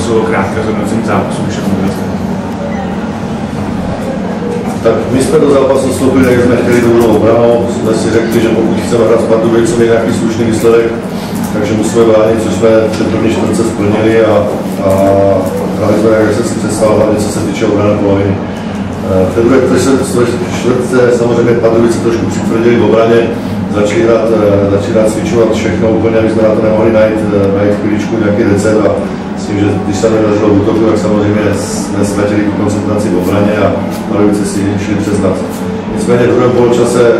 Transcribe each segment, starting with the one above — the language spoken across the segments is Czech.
slovo krátké zhodnocení zápasu všechno vůbec. Tak my jsme do zápasu vstoupili, jak jsme chtěli dobrou obranou, jsme si řekli, že pokud chceme hrát s Pardubicemi nějaký slušný výsledek, takže musíme bránit, což jsme před první čtvrtce splnili a hráli jsme, jak jsem si představil, hlavně co se týče obrany poloviny. V té druhé čtvrtce samozřejmě Pardubice trošku přitvrdili v obraně, začali hrát cvičovat všechno úplně, aby jsme na to nemohli najít chvíličku nějaký recept a s tím, že když se nedařilo v útoku, tak samozřejmě jsme ztratili tu koncentraci v obraně a Pardubice si šli přes nás. Nicméně v druhém poločase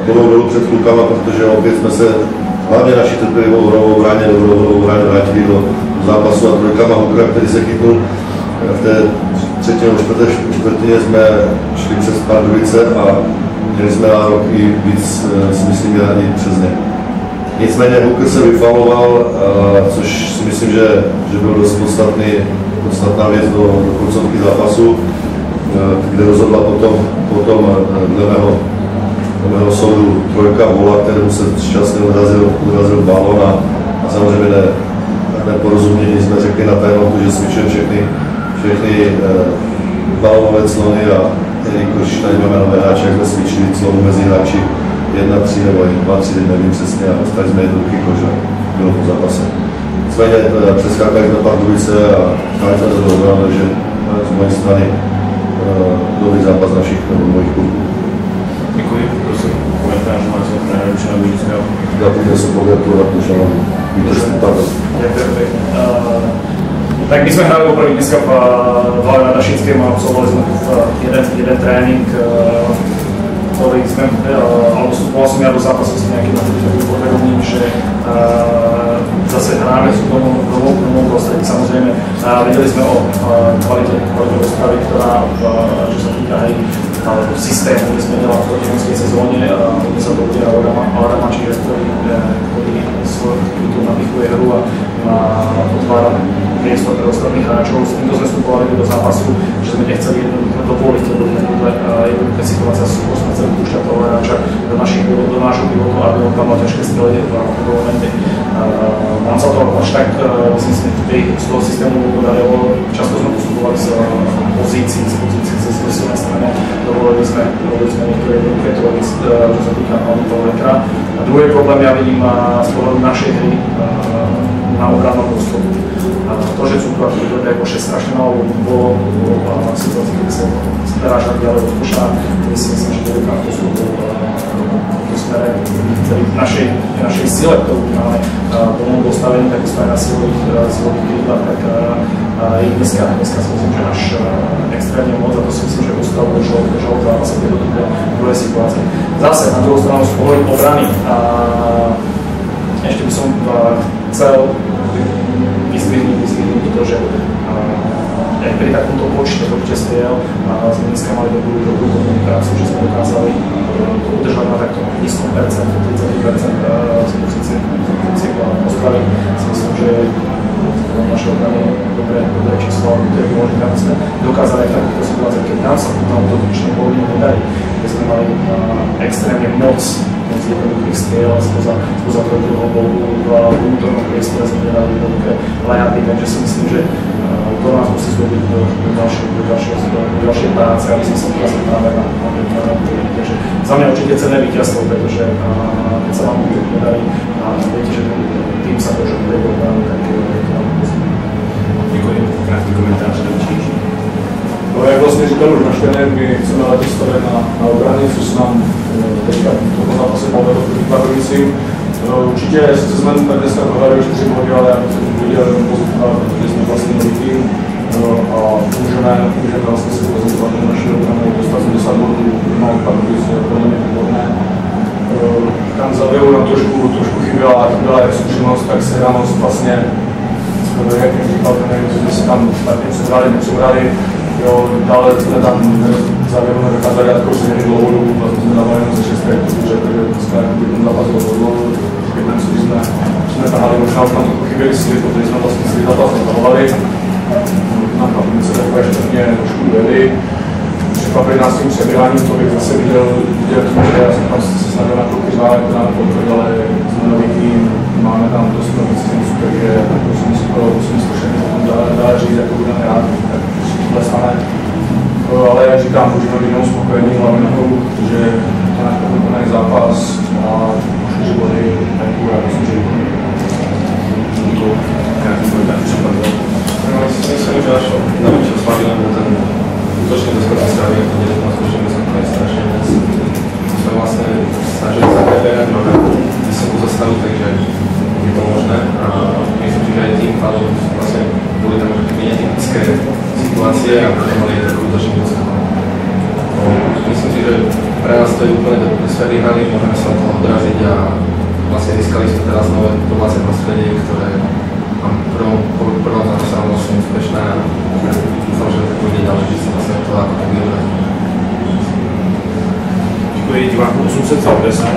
bylo dolů před klukama, protože opět jsme se hlavně naši trpělivou hrou obraně vrátili do zápasu a trojkama Hukra, který se chytnul v té třetí nebo čtvrtině jsme šli přes Pardubice a měli jsme nárok i víc, si myslím, i přes ně. Nicméně Hooker se vyfauloval, což si myslím, že byl dost podstatná věc do koncovky zápasu, kde rozhodla potom dle mého soudu trojka Vola, kterému se šťastně urazil balón a samozřejmě neporozumění jsme řekli na tématu, že cvičujeme všechny balónové clony a jelikož tady máme nové hráče, jak jsme cvičili clonu mezi hráči 1-3 nebo 2-3, nevím přesně, a dostali jsme jednoduchý kož a bylo po zápase. Nicméně přeskákali jsme Pardubice a hráli jsme to dobro, takže z mojej strany dobrý zápas našich nebo mojich klubů. Děkuji, prosím, komentář máte na Ručana Víčského. Zapojte se pogratulovat Ručana Víčského. Ďakujem pekne. Tak my sme hrali poprvé dneska v Hlave na Dašinském a absolvovali sme jeden tréning, ktorý sme, alebo vstupoval som ja do zápasu s nejakým podvedomím, že zase hráme v novom prostredí. Samozrejme, vedeli sme o kvalite rozpravy, ktorá, čo sa týka aj systému, kde sme delali v protimonskej sezóne, kde sa to udiera Adama Čiža, ktorý svoj napichuje hru a otvára miesto pre ostatných hráčov. S týmto sme vstupovali do zápasu, že sme nechceli jednoducho dovoliť, lebo jednoduché situácia sú, sme chceli púšťať toho hráča do nášho pilotu, aby on tam mal ťažké strely v momente. Nám sa to až tak, myslím si, z toho systému podarilo. Často sme postupovali z pozícií cez silné strany. Dovolili sme niektoré jednoduché trojky, čo sa týka toho vetra. A druhý problém ja vidím z pohľadu našej hry na obrannom postupu. To, že Cukra príklade ako 6 strašne malo bolo situácii, kedy sa staráš tak ďalej od koša, kedy si myslím, že to je obranný postup v smere našej sile, ktorú máme plnú postavení, takisto aj na silových krídlach, tak je dneska si myslím, že náš extrémne moc, a to si myslím, že postavu držal v zápase do druhej situácie. Zase na druhou stranu z pohľadu obrany ešte by som chcel vyzvihnúť to, že aj pri takomto počte striel sme dneska mali dobrú komunikáciu, že sme dokázali to udržať na takto nízkom percentu, 30% z pozície Ostravy. Si myslím, že naše obrany dobré číslo, ktoré by mohli, aby sme dokázali aj v takýchto situáciách, keď nám sa na útočnej polovine nedarí, kde sme mali extrémne moc jednoduchých striel spoza trojkového bolu v útornom priestore sme nedali jednoduché layupy, takže si myslím, že to nás musí zdobiť do ďalšej práce, aby sme sa ukázali práve na takže za mňa určite cenné víťazstvo, pretože keď sa vám útok nedarí a viete, že tým sa môže prejsť, tak je to nám pozitívne. Děkuji, krátky komentář. No, jak vlastně říkal už náš trenér, my chceme letos stavět na obrany, což se nám teďka v tomto zápase povedlo proti Pardubicím. Určitě sice jsme tak dneska prohráli 4 body, ale já bych se viděl jenom pozitiva, protože jsme vlastně nový tým a můžeme vlastně si prezentovat na naši obranu, dostat 70 bodů, má Pardubic je podle mě výborné. Tam za Vilu nám trošku chyběla jak zkušenost, tak sehranost vlastně, jak říkal trenér, že jsme si tam špatně nepřebrali. Jo, dále jsme tam závěru nedokázali dát kouření dlouhou dobu, vlastně jsme dávali jenom ze 6, protože dneska ten zápas byl dlouho, když jsme tahali, možná už tam trochu chyběli síly, protože jsme vlastně celý zápas netahovali. Nám Pardubice takové špatně trošku ujeli. Překvapili nás tím přebíráním, to bych zase viděl tím, že já jsem tam se snažil na kluky řvát, to nám potvrdil, ale jsme nový tým, máme tam dost nových cizinců, takže musím zkušený dá říct, jako budeme rád, tak to stane. Ale jak říkám, můžeme být jenom spokojení, hlavně na tom, že to je vykonaný zápas a 4 body, tak já myslím, že myslím, že až najväčšia slabina bol ten útočný doskok strany, ako nie na skúšení vysoko je strašne vec. Sme vlastne snažili sa preberať mnohé vysokú zastavu, takže je to možné. A myslím si, že aj tým pádom vlastne boli tam netypické situácie a potom mali takú útočný doskok. Myslím si, že pre nás to je úplne do sféry hry, môžeme sa od toho odraziť a vlastne získali sme teraz nové domáce prostredie, ktoré mám prvom zároveň sa vlastne úspešné a dúfam, že to bude ďalej, že sa vlastne to ako tak vyhrať. Děkuji divákům 800 za odezvu.